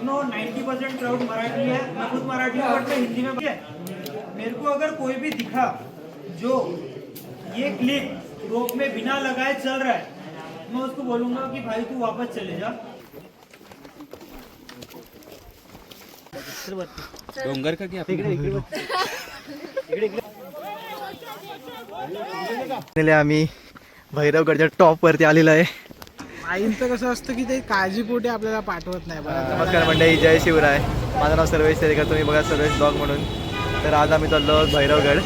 No 90% crowd Marathi है, मैं खुद मराठी हूँ बट मैं हिंदी में मेरे को अगर कोई भी दिखा जो ये क्लिप रोप में बिना लगाए चल रहा है, मैं उसको बोलूंगा कि भाई तू वापस चले जा। डोंगर का आम्ही भैरवगडच्या टॉप वरती आलेलो आहे. आईंचं कसं असतं की ते काळजीपोटी आपल्याला पाठवत नाही. नमस्कार मंडळी, जय शिवराय. माझं नाव सर्वेश सेरेकर, तुम्ही बघा सर्वेश ब्लॉग म्हणून. तर आज आम्ही चाललो भैरवगड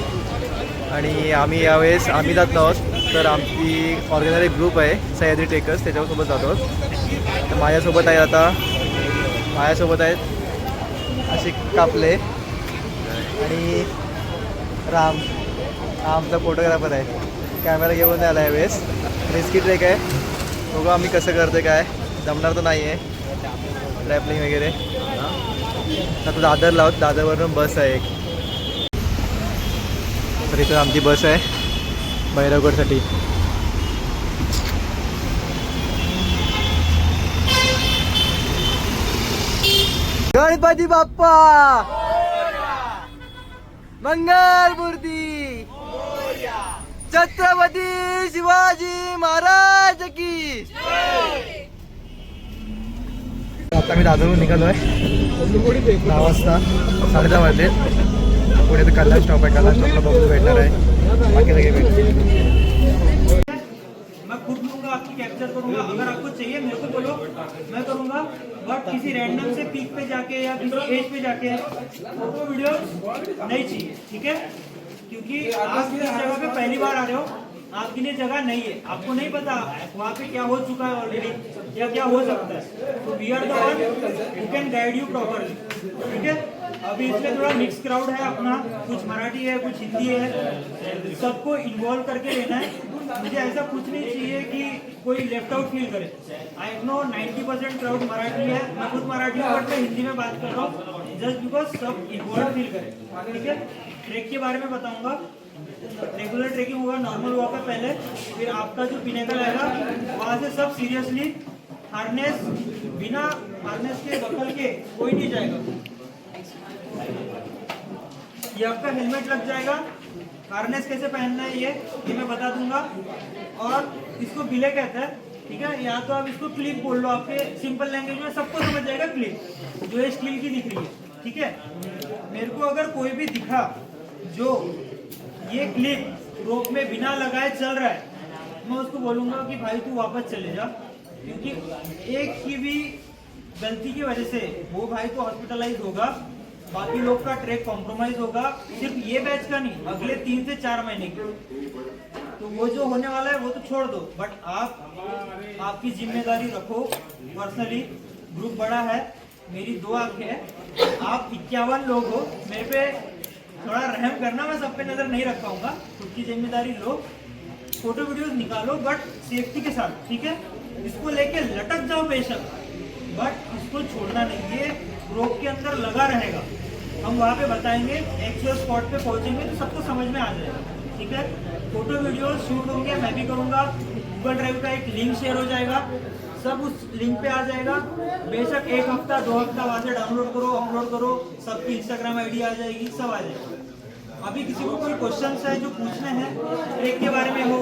आणि आम्ही यावेळेस आम्ही जात आहोत. तर आमची ऑर्गनायझर ग्रुप आहे सह्याद्री ट्रेकर्स, त्याच्यासोबत जातो. तर माझ्यासोबत आहे अशी कापले आणि राम हा आमचा फोटोग्राफर आहे. कॅमेरा घेऊन आला यावेळेस. रिस्की ट्रेक आहे, बघू आम्ही कसं करतो, काय जमणार तर नाही आहे ट्रॅपलिंग वगैरे. आता दादरला आहोत, दादरवरून बस आहे एक. तर इथं आमची बस आहे भैरवगडसाठी. गणपती बाप्पा मंगल मूर्ती, छत्रपती शिवाजी महाराज की. आता मी दादरहून निघालोय 10 वाजता, 10:30 वाजले. पुढे तर कल्याण स्टॉप आहे, कल्याण स्टॉपला बघू भेटणार आहे. बाकी सगळे भेटतील. मैं खुद लूंगा, आपकी कैप्चर करूंगा. अगर आपको चाहिए मेरे को बोलो, मैं करूंगा. बट किसी रैंडम से पीक पे जाके या किसी एज पे जाके फोटो वीडियो नहीं चाहिए, ठीक है? क्योंकि आप इस जगह पे पहली बार आ रहे हो, आपके लिए जगह नहीं है, आपको नहीं पता वहाँ पे क्या हो चुका है ऑलरेडी या क्या हो सकता है. तो we are the one who can guide you properly, ठीक है? अभी इसमें थोड़ा मिक्स क्राउड है अपना, कुछ मराठी है कुछ हिंदी है, सबको इन्वॉल्व करके लेना है. मुझे ऐसा कुछ नहीं चाहिए कि कोई लेफ्ट आउट फील करे. आई नो 90% क्राउड मराठी है, मैं खुद मराठी हूँ बट मैं हिंदी में बात कर रहा हूँ, just because sub involve feel करें, ठीक है? ट्रेक के बारे में बताऊंगा. रेगुलर ट्रेकिंग होगा, नॉर्मल वॉक है पहले, फिर आपका जो पिनेकल आएगा वहाँ से सब सीरियसली हार्नेस, बिना हार्नेस के बकल के कोई नहीं जाएगा. ये आपका हेलमेट लग जाएगा. हार्नेस कैसे पहनना है ये मैं बता दूंगा. और इसको बिले कहते हैं, ठीक है? या तो आप इसको क्लिप बोल लो, आपके सिंपल लैंग्वेज में सबको समझ जाएगा. क्लिप जो है स्टील की दिख रही है, ठीक है? मेरे को अगर कोई भी दिखा जो ये क्लिप रोप में बिना लगाए चल रहा है, मैं उसको बोलूंगा कि भाई तू वापस चले जा. क्योंकि एक की भी गलती की वजह से वो भाई तो हॉस्पिटलाइज होगा, बाकी लोग का ट्रैक कॉम्प्रोमाइज होगा. सिर्फ ये बैच का नहीं, अगले 3 से 4 महीने के. तो वो जो होने वाला है वो तो छोड़ दो, बट आप आपकी जिम्मेदारी रखो. पर्सनली ग्रुप बड़ा है, मेरी 2 आंखें हैं, आप 51 लोग हो, मेरे पे थोड़ा रहम करना. मैं सब पे नजर नहीं रख पाऊंगा, खुद की जिम्मेदारी लो. फोटो वीडियोस निकालो बट सेफ्टी के साथ, ठीक है? इसको लेके लटक जाओ बेशक, बट इसको छोड़ना नहीं. ये रोप के अंदर लगा रहेगा. हम वहाँ पे बताएंगे, एक्चुअल स्पॉट पे पहुंचेंगे तो सबको समझ में आ जाएगा, ठीक है? फोटो वीडियो शूट होंगे, मैं भी करूँगा. गूगल ड्राइव का एक लिंक शेयर हो जाएगा, सब उस लिंक पे आ जाएगा. बेशक 1 हफ्ता 2 हफ्ता वहाँ से डाउनलोड करो, अपलोड करो, सबकी इंस्टाग्राम आईडी आ जाएगी, सब आ जाएगा. अभी किसी को कोई क्वेश्चन है जो पूछने हैं ट्रेक के बारे में हो,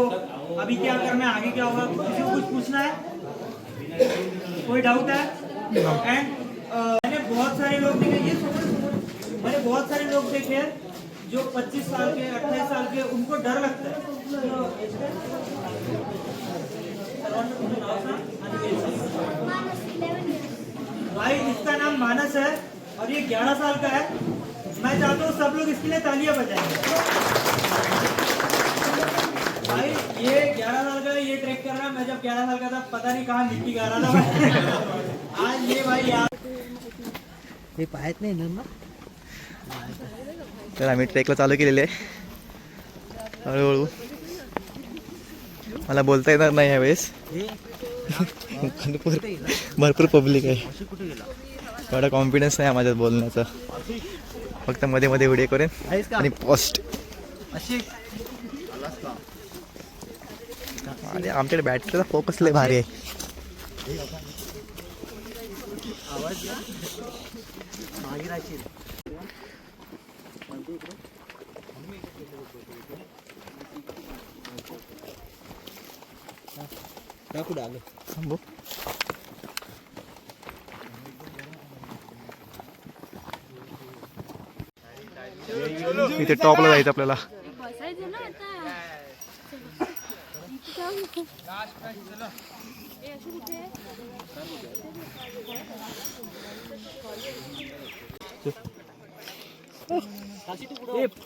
अभी क्या करना है, आगे क्या होगा, किसी को कुछ पूछना है, कोई डाउट है? एंड मैंने बहुत सारे लोग देखे, मैंने बहुत सारे लोग देखे हैं जो 25 साल के 28 साल के, उनको डर लगता है. भाई इसका नाम मानस है और ये 11 साल का है. मैं चाहता हूँ सब लोग इसके लिए तालियां बजाएंगे. भाई ये 11 साल का है, ये ट्रैक कर रहा है. मैं जब 11 साल का था पता नहीं कहाँ मिट्टी गा रहा था. आज ये भाई यार हे पाहत नाही ना. तर आम्ही ट्रेकला चालू केलेले आहे हळूहळू. मला बोलता येणार नाही यावेळेस, भरपूर पब्लिक आहे. एवढा कॉन्फिडन्स नाही माझ्यात बोलण्याचा. फक्त मध्ये मध्ये व्हिडिओ करेन आणि पोस्ट. आणि आमच्याकडे बॅटरीचा फोकस लय भारी आहे. कुठे आलो थांबू. इथे टॉपला जायचं आपल्याला. बसायचं ना आता.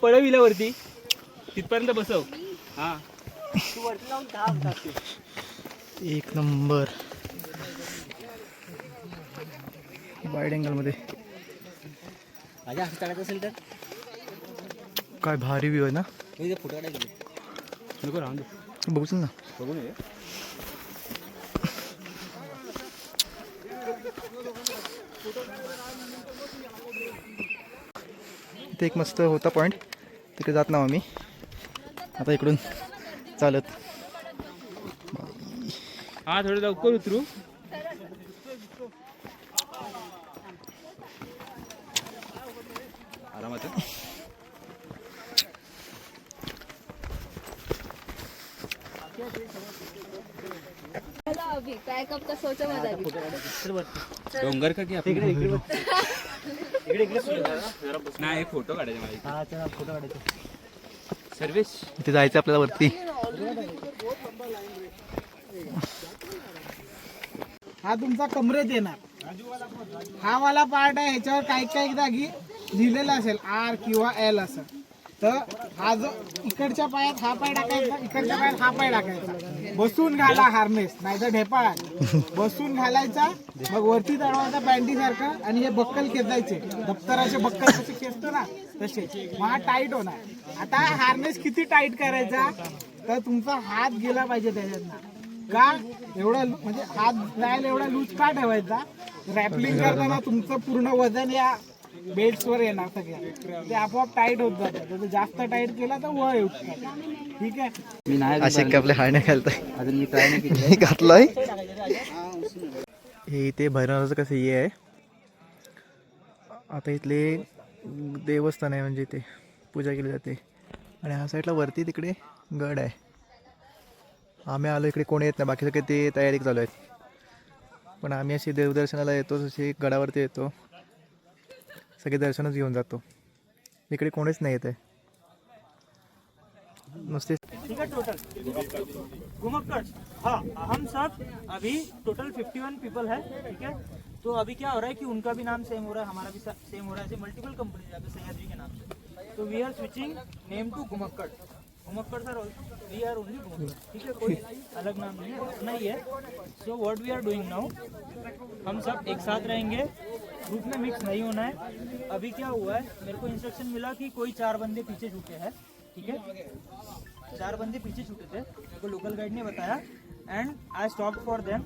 पळविल्यावरती तिथपर्यंत बसव. हा एक नंबर वाईड अँगल मध्ये माझ्या हात काढायचं असेल तर काय भारी व्ह्यू आहे ना. फोटो काढायचे नको राहून दे. बघू चल ना. बघून ये. इथे एक मस्त होता पॉईंट, तिकडे जात ना आम्ही आता इकडून चालत. हा थोडं लवकर उतरू. आरामात. अभी काय कब का सोचा मजा डोंगर का की इकडे नाही एक फोटो काढायचे मला. फोटो काढायचे. सर्विस इथे जायचं आपल्याला वरती. हा तुमचा कमरेत येणार. हा वाला पार्ट आहे, ह्याच्यावर काही काही जागी लिहिलेलं असेल R किंवा L असं. तर हा जो इकडच्या पायात हा पाय टाकायचा, इकडच्या पायात हा पाय टाकायचा. बसून घाला हार्नेस, नाही तर ढेपाळा. बसून घालायचा, मग वरती चढवायचा बँडी सारखं, आणि हे बक्कल खेचायचे. दप्तराचे बक्कल कसे खेचतो ना तसे. मग हा टाईट होणार. आता हार्नेस किती टाईट करायचा, तर तुमचा हात गेला पाहिजे त्याच्यातनं. का एवढा म्हणजे हात जायला एवढा लूज का ठेवायचा. रॅपलिंग करताना तुमचं पूर्ण वजन या बेल्ट्सवर येणार सगळ्या, ते आपोआप टाईट होत जातं. तर जास्त टाईट केला तर वर येऊ शकतात. ठीक आहे. मी नाही असे काय आपल्या हाडण्या घालताय. अजून मी ट्राय नाही केली. घातलाय. हे इथे भैरवनाथाचं कसं हे आहे. आता इथले देवस्थान आहे, म्हणजे इथे पूजा केली जाते. आणि ह्या साईडला वरती तिकडे गड आहे. आम्ही आलो इकडे कोणी येत नाही, बाकी सगळे ते तयारी चालू आहेत. पण आम्ही अशी देवदर्शनाला येतो, अशी गडावरती येतो, सगळे दर्शनच घेऊन जातो. इकडे कोणीच नाही येत आहे नुसते. ठीक है टोटल घुमक्कड़. हाँ हम सब अभी टोटल 51 पीपल है. ठीक है. तो अभी क्या हो रहा है कि उनका भी नाम सेम हो रहा है, हमारा भी सेम हो रहा है. ऐसे मल्टीपल कंपनी है सह्याद्री के नाम से. तो we are switching name to Ghumakkad. Ghumakkad sir we are only Ghumakkad. ठीक है. कोई अलग नाम नहीं है, अपना ही है. So what we are doing now, हम सब एक साथ रहेंगे, ग्रुप में मिक्स नहीं होना है. अभी क्या हुआ है, मेरे को इंस्ट्रक्शन मिला कि कोई 4 बंदे पीछे छूटे हैं. ठीक है. 4 बंदे पीछे छूटे थे, मेरे को लोकल गाइड ने बताया. And I stop for them.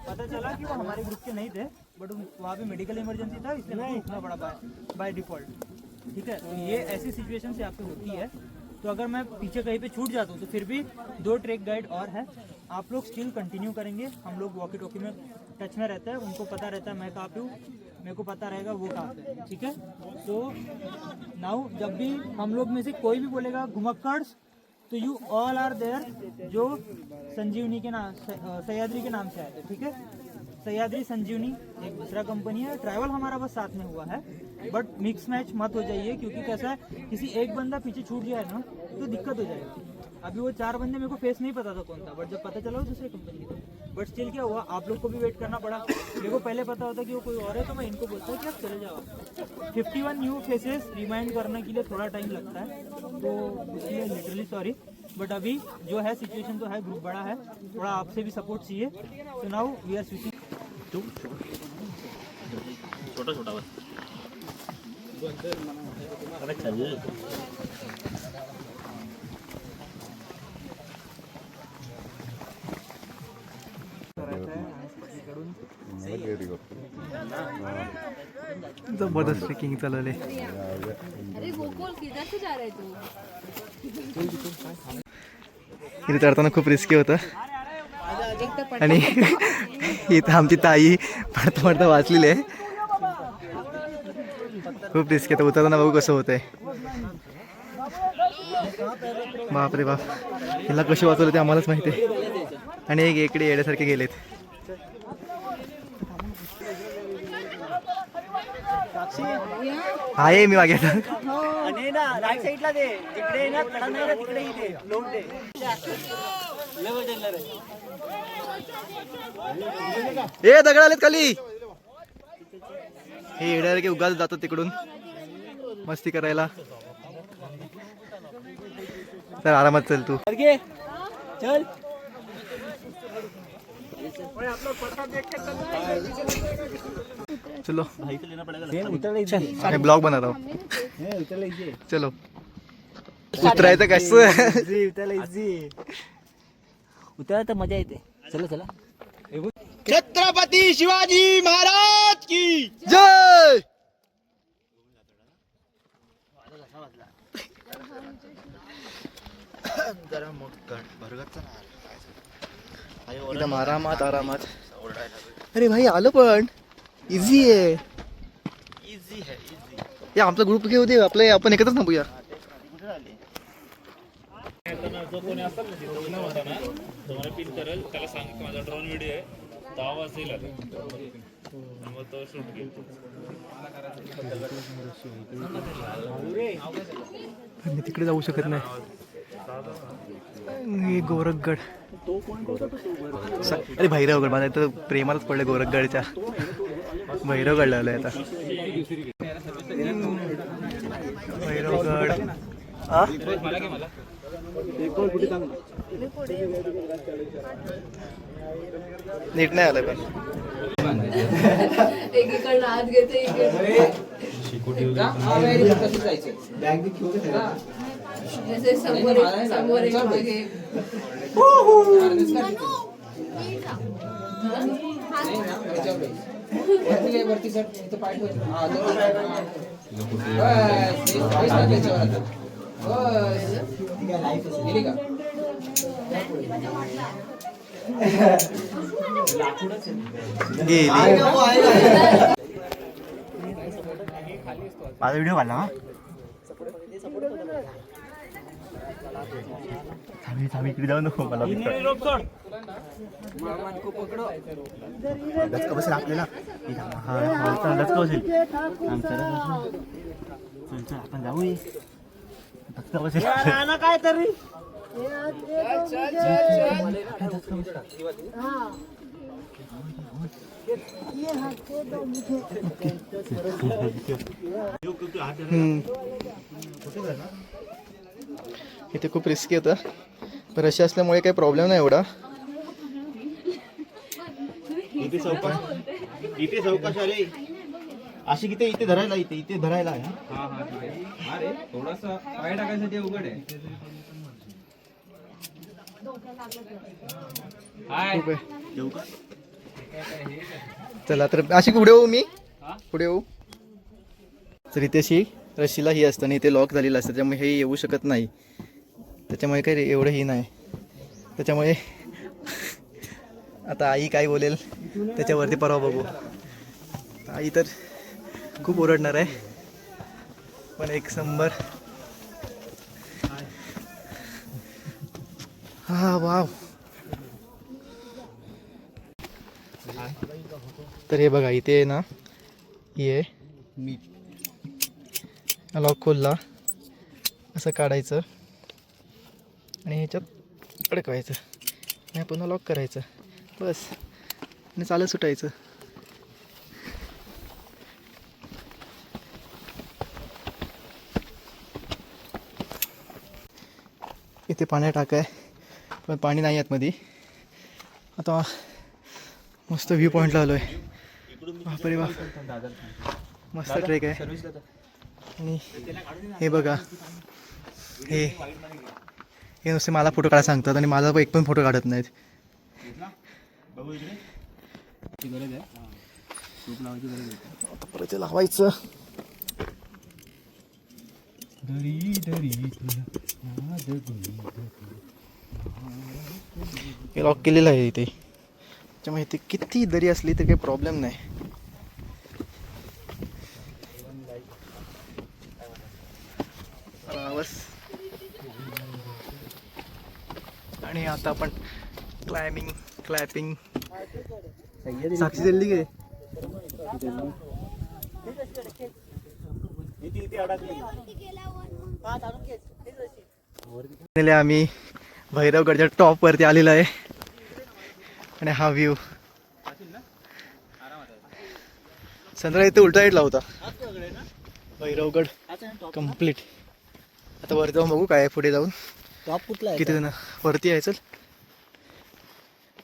पता चला कि वो हमारे ग्रुप के नहीं थे, बट वहाँ पे मेडिकल इमरजेंसी था, इसलिए मुझे रुकना पड़ा बाय डिफॉल्ट. ठीक है. तो ये ऐसी सिचुएशन से आपको होती है. तो अगर मैं पीछे कहीं पे छूट जाता हूँ तो फिर भी 2 ट्रैक गाइड और है. आप लोग स्टिल कंटिन्यू करेंगे. हम लोग वॉकी टॉकी में टच में रहते हैं, उनको पता रहता है मैं कहाँ पे हूँ, मेरे को पता रहेगा वो कहाँ पे. ठीक है. तो नाउ जब भी हम लोग में से कोई भी बोलेगा घुमक्कड़, तो यू ऑल आर देयर जो संजीवनी के नाम सह्याद्री के नाम से आए थे. ठीक है. सह्याद्री संजीवनी एक दूसरा कंपनी है. ट्रैवल हमारा बस साथ में हुआ है, बट मिक्स मैच मत हो जाइए, क्योंकि कैसा है किसी एक बंदा पीछे छूट जाए ना तो दिक्कत हो जाएगी. अभी वो 4 बंदे मेरे को फेस नहीं पता था कौन था, बट जब पता चला वो दूसरे कंपनी का. बट स्टिल क्या हुआ, आप लोग को भी वेट करना पड़ा. मेरे को पहले पता होता कि वो कोई और है, तो मैं इनको बोलता हूँ कि आप चले जाओ. 51 न्यू फेसेस रिमाइंड करने के लिए थोड़ा टाइम लगता है, तो इसलिए लिटरली सॉरी. बट अभी जो है सिचुएशन तो है, ग्रुप बड़ा है, थोड़ा आपसे भी सपोर्ट चाहिए. तो नाउ वी आर स्विचिंग. छोटा छोटा बस. अरे चल. जबरदस्त ट्रेकिंग चालवले. अरे गोकुल किधर से जा रहे तू. इथे चढताना खूप रिस्की होतं. आणि इथं आमची ताई पडता पडता वाचलेली आहे. खूप रिस्क आहे. उतरताना बघू कसं होतंय. बापरे बाप, तिला कशी वाचवलं ते आम्हालाच माहिती आहे. आणि एक इकडे येण्यासारखे गेलेत. आहे मी मागे आता. ए दगड आलेत खाली. हे येण्यासारखे उगाच जातात तिकडून मस्ती करायला. चल आरामात चल तू. चल चलो ब्लॉग बना रहा हूँ. चलो उतरायचं कसं. उतरायला मजा येते. चला चला. छत्रपती शिवाजी महाराज की जय. एकदम आरामात आरामात. अरे भाई आलं पण इझी आहे. हे आमचा ग्रुप घेऊ दे आपले, आपण एकत्रच थांबूया. जो कोणी असेल ना तिथं उन्हा होता ना, तो मला पिन करेल, त्याला सांग की माझा ड्रोन व्हिडिओ आहे, 10 वाजता येईल आता. मग तो शूट घेईल. मी तिकडे जाऊ शकत नाही. हे गोरखगड. अरे भैरवगड, माझा तर प्रेमालाच पडलं गोरखगडच्या. भैरवगडला आलोय आता. भैरवगड नीट नाही आलं पण. एकीकडनं आत घेते जसे समोर एक मागे. माझा व्हिडिओ काढला हा. थांबी इकडे जाऊ नको. मला डचका बसेल आपल्याला. डचका बसेल आपण जाऊ. डचका बसेल काय तरी. इथे खूप रिस्की होतं, पण रशी असल्यामुळे काही प्रॉब्लेम नाही एवढा. इथे चौकाश अरे अशी किती इथे धरायला, इथे धरायला आहे. अरे थोडासा पाय टाकायसाठी उघड आहे. खूप आहे. चला तर अशी पुढे होऊ. मी पुढे होऊ. तर इथे अशी रशीला ही असतं आणि इथे लॉक झालेलं असतं, त्यामुळे हे येऊ शकत नाही. त्याच्यामुळे काही एवढं ही नाही. त्याच्यामुळे आता आई काय बोलेल त्याच्यावरती परवा बघू. आई तर खूप ओरडणार आहे, पण एक नंबर. हा वाव. तर हे बघा इथे आहे ना, ही आहे लॉक खोलला असं काढायचं आणि ह्याच्यात अडकवायचं आणि पुन्हा लॉक करायचं बस आणि चालत सुटायचं. इथे पाण्या टाक आहे, पण पाणी नाही आतमध्ये. आता मस्त व्ह्यू पॉईंटला आलो आहे. बापरे बाप, मस्त ट्रेक आहे. आणि हे बघा, हे नुसते मला फोटो काढायला सांगतात आणि माझा एक पण फोटो काढत नाहीत. आता परत ते लावायचं. हे लॉक केलेलं आहे इथे, त्याच्यामुळे इथे किती दरी असली तरी काही प्रॉब्लेम नाही. आता आपण क्लॅपिंग साक्षी दिली गे आम्ही भैरवगडच्या टॉप वरती आलेलो आहे आणि हा व्ह्यू संध्याकाळी इथे उलटा साईडला होता भैरवगड कम्प्लीट. आता वरती जाऊन बघू काय पुढे जाऊन टॉप कुठला आहे? किती जण वरती आहे. चल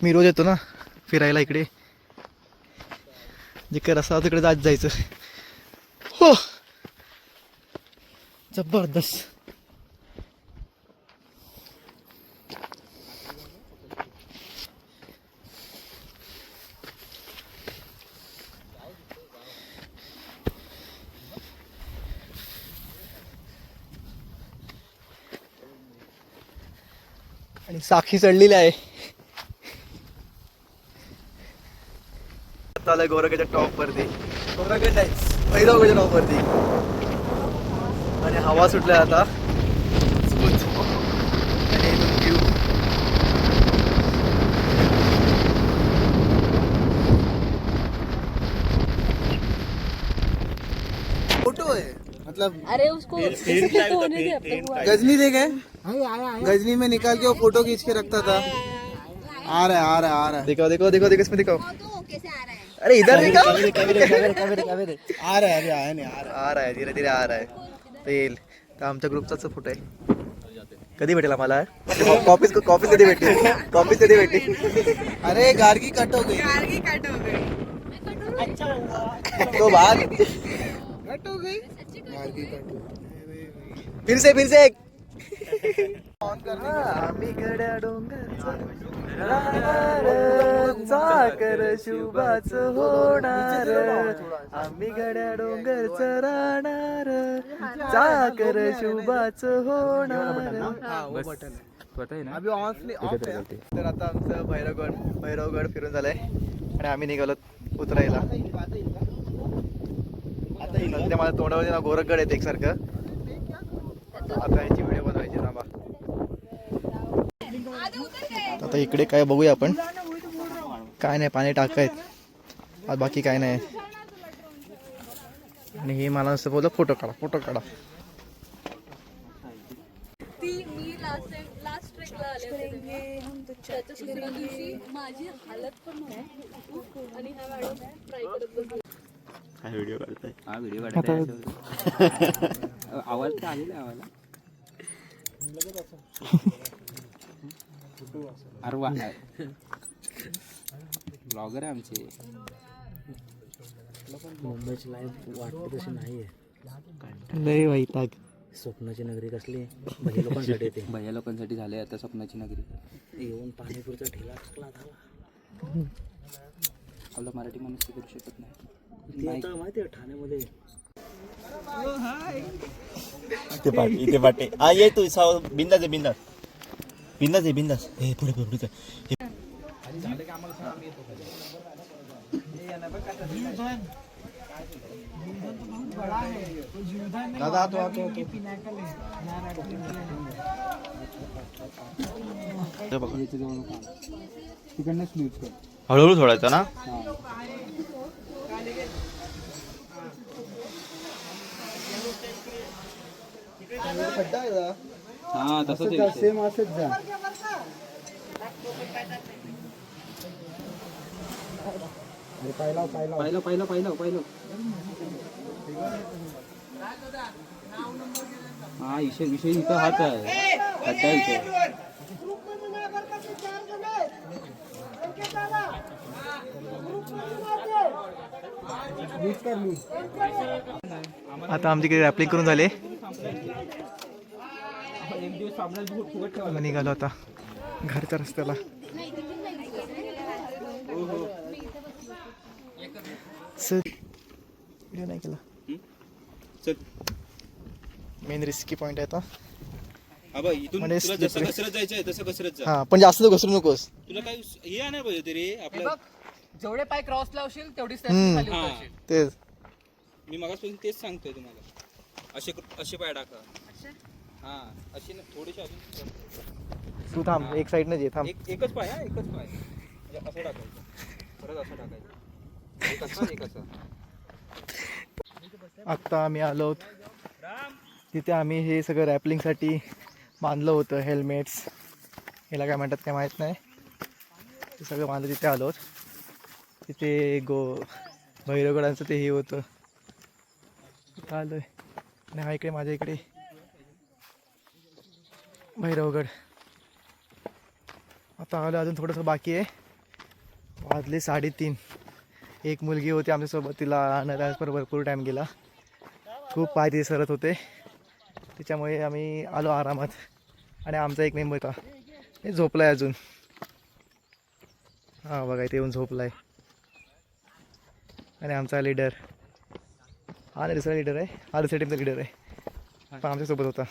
मी रोज येतो ना फिरायला इकडे, जिकडे रस्ता तिकडे जायचं. हो जबरदस्त. आणि साक्षी चढलेली आहे. चालू गोरगडच्या टॉप वरती, गोरगड नाही भैरवगडच्या टॉप वरती आणि हवा सुटल्या आता स्मूथ. आणि इथून व्ह्यू फोटो है मतलब अरे उसको होने दे अपने को. गजनी देखे गजनी में निकाल के वो फोटो खींच के रखता था. आ रहा है देखो इसमें दिखाओ. अरे इधर दिखाओ. आ रहा है धीरे धीरे आ रहा है. तो येईल तर आमच्या ग्रुपचाच फोटो आहे. कधी भेटेल आम्हाला कॉपीज कधी भेटतील. अरे गार्गी कट हो गई तो बात कट हो गई. फिर से एक ऑन करना. आम्ही गड्या डोंगरकर शुभाच होणार, आम्ही गड्या डोंगरचं राहणार, चाकर शुभाच होणार. तर आता आमचं भैरवगड फिरून झालंय आणि आम्ही निघालो उतरायला. सध्या माझ्या तोंडावरती ना गोरखगड येते एकसारखं. आता याची व्हिडिओ बनवायची थांबा. आता इकडे काय बघूया आपण. काय नाही पाणी टाकायत बाकी काय नाही. आणि हे मला नुसतं बोललं फोटो काढा. ती मी लास्ट ट्रेकला आले होते. त्याच्या दिवशी माझी हालत पण नव्हती आणि हा मॅडम ट्राय करत बसली. काय व्हिडिओ काढताय? हा व्हिडिओ काढताय. आवाज तर आलेला आहे आम्हाला. अरे ब्लॉगर आहे आमचे. मुंबईची लाईफ वाटते तशी नाही आहे. लय वैताग. स्वप्नाची नगरी कसली भैया लोकांसाठी येते. भैया लोकांसाठी झाले आता स्वप्नाची नगरी. येऊन पाणीपुरीचा ठेला टाकला झाला. आपला मराठी माणूस ते करू शकत नाही. आता माहिती आहे ठाण्यामध्ये इथे पाटे हा ये तू बिंदास हे पुढे दादा तो हळूहळू सोडायचं ना. हा तसंच सेम असंच जा. पाहिलं हा विषय इथं हाच आहे. खड्डा इथे. आता आमच्याकडे रॅपलिंग करून झाले. निघालो आता घरच्या रस्त्याला. व्हिडिओ नाही केला. मेन रिस्की पॉइंट आहे आता. हा पण जास्त घसरू नकोस. तुला काही हे आणायला पाहिजे तरी आपलं. जेवढे पाय क्रॉस लावशील तेवढीच तेच मी मगासपासून तेच सांगतोय तुम्हाला. असे पाय टाका. हा अशी ना थोडीशी अजून तू थांब एक साईडनं जे थांब. एकच पाय हा, एकच पाय म्हणजे असं टाकायचं, परत असं टाकायचं, एक असं एक असं. आत्ता आम्ही आलो आहोत तिथे. आम्ही हे सगळं रॅपलिंगसाठी बांधलं होतं. हेल्मेट्स ह्याला काय म्हणतात काय माहीत नाही. ते सगळं बांधलं तिथे आलो आहोत. तिथे भैरवगडांचं ते हे होतं. तिथं आलो आहे. आणि हा इकडे माझ्या इकडे भैरवगड. आता आलो, अजून थोडंसं बाकी आहे. वाजले 3:30. एक मुलगी होती आमच्यासोबत, तिला आणायला भरपूर टाईम गेला. खूप पाय ते सरत होते, त्याच्यामुळे आम्ही आलो आरामात. आणि आमचा एक मेंबर होता, हे झोपला आहे अजून. हां बघा इथे येऊन झोपला आहे. आणि आमचा लीडर हा नाही, दुसरा लीडर आहे. हा दुसऱ्या टीमचा लीडर आहे, पण आमच्यासोबत होता.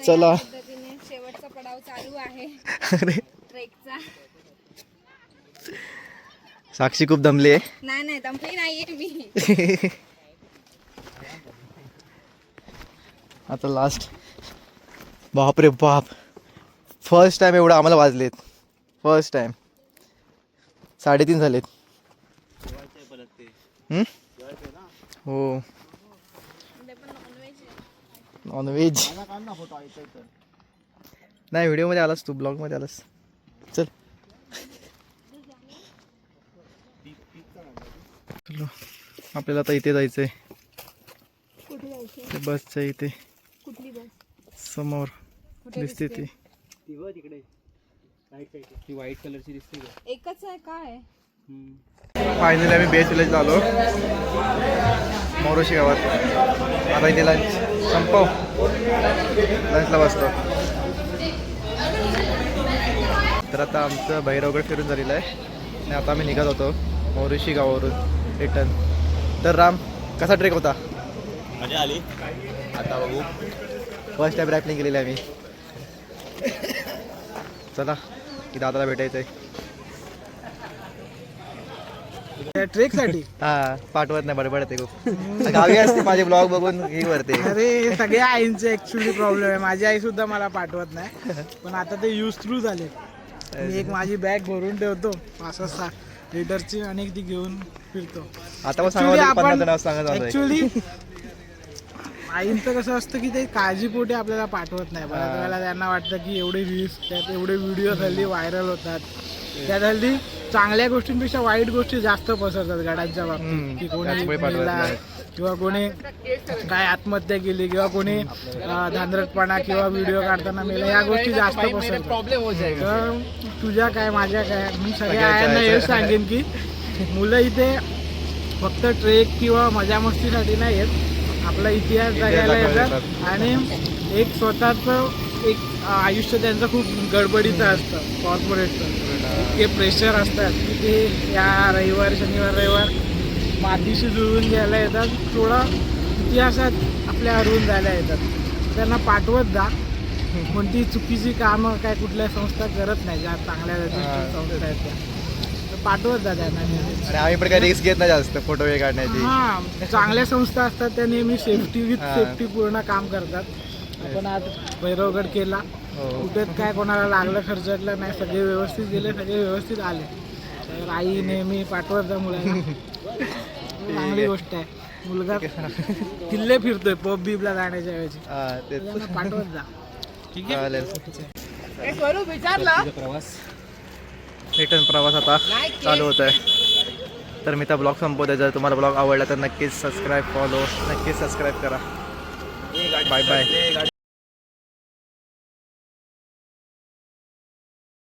चला शेवटचा पडाव चालू आहे अरे ट्रेकचा. साक्षी खूप दमली आहे. नाही दमली नाहीये मी. आता लास्ट. बापरे बाप, फर्स्ट टाइम एवढं आम्हाला वाजलेत. फर्स्ट टाइम 3:30 झालेत. हो नॉनव्हेज नाही, व्हिडिओमध्ये आलास तू, ब्लॉगमध्ये आलास. चल चलो, आपल्याला आता इथे जायचं आहे. बसच्या इथे कुठली बस? समोर दिसते ती. ती व्हाईट कलरची दिसते का? एकच आहे काय? फायनली आम्ही बेस्ट विलेज आलो, मोरोशी गावात. आता इथे लंच संपव, लंचला बसतो. तर आता आमचं भैरवगड फिरून झालेलं आहे आणि आता आम्ही निघत होतो मोरोशी गावावरून रिटर्न. तर राम, कसा ट्रेक होता? मजा आली. आता बघू. फर्स्ट टाइम रॅपलिंग केलेली आम्ही. चला की दादाला भेटायचं आहे. ट्रेकसाठी हा पाठवत नाही, बडबडते खूप. गावी असते माझे ब्लॉग बघून हे करते. अरे सगळ्या आईंचे ऍक्च्युली प्रॉब्लेम आहे. माझी आई सुद्धा मला पाठवत नाही, पण आता ते यूज थ्रू झाले. मी एक माझी बॅग भरून ठेवतो 5-6 लिटरची आणि ती घेऊन फिरतो. आता पण सांगा ऍक्च्युली आईंचं कसं असतं की ते काळजीपोटी आपल्याला पाठवत नाही. बऱ्याच वेळेला त्यांना वाटतं की एवढे रील्स, त्यात एवढे व्हिडिओ हल्ली व्हायरल होतात, त्यात हल्ली चांगल्या गोष्टींपेक्षा वाईट गोष्टी जास्त पसरतात गडांच्या बाबतीत. की कोणी मेला किंवा कोणी काय आत्महत्या केली किंवा कोणी धांदरटपणा किंवा व्हिडिओ काढताना मेला, या गोष्टी जास्त पसरतात. तर तुझ्या काय माझ्या काय, मी सगळ्या आयांना हेच सांगेन की मुलं इथे फक्त ट्रेक किंवा मजा मस्तीसाठी नाही येत, आपला इतिहास जगायला येतात. आणि एक स्वतःचं एक आयुष्य त्यांचं खूप गडबडीचं असतं. कॉर्पोरेटचं इतके प्रेशर असतात की ते या शनिवार रविवार मातीशी जुळवून घ्यायला येतात, थोडा इतिहासात आपल्या हरवून जायला येतात. त्यांना पाठवत जा. कोणती चुकीची कामं काय कुठल्या संस्था करत नाही, ज्या चांगल्या संस्था आहेत त्या, तर पाठवत जा त्यांना. आणि आम्ही पण काही रिस्क घेत नाही जास्त फोटो वगैरे काढण्याची. हां, चांगल्या संस्था असतात त्या नेहमी सेफ्टी पूर्ण काम करतात. आपण आज भैरवगड केला, कुठेच काय कोणाला लागलं खर्चटलं नाही, सगळे व्यवस्थित गेले, सगळे व्यवस्थित आले. तर आई नेहमी पाठवत जा मुलांना. चांगली गोष्ट आहे. मुलगा किल्ले फिरतोय पब बीबला जाण्याच्या ऐवजी, पाठवत जा. ठीक आहे, रिटर्न प्रवास आता चालू होत आहे. तर मी तर ब्लॉग संपवतो. जर तुम्हाला ब्लॉग आवडला तर नक्कीच सबस्क्राईब, फॉलो नक्कीच सबस्क्राईब करा. Bye bye.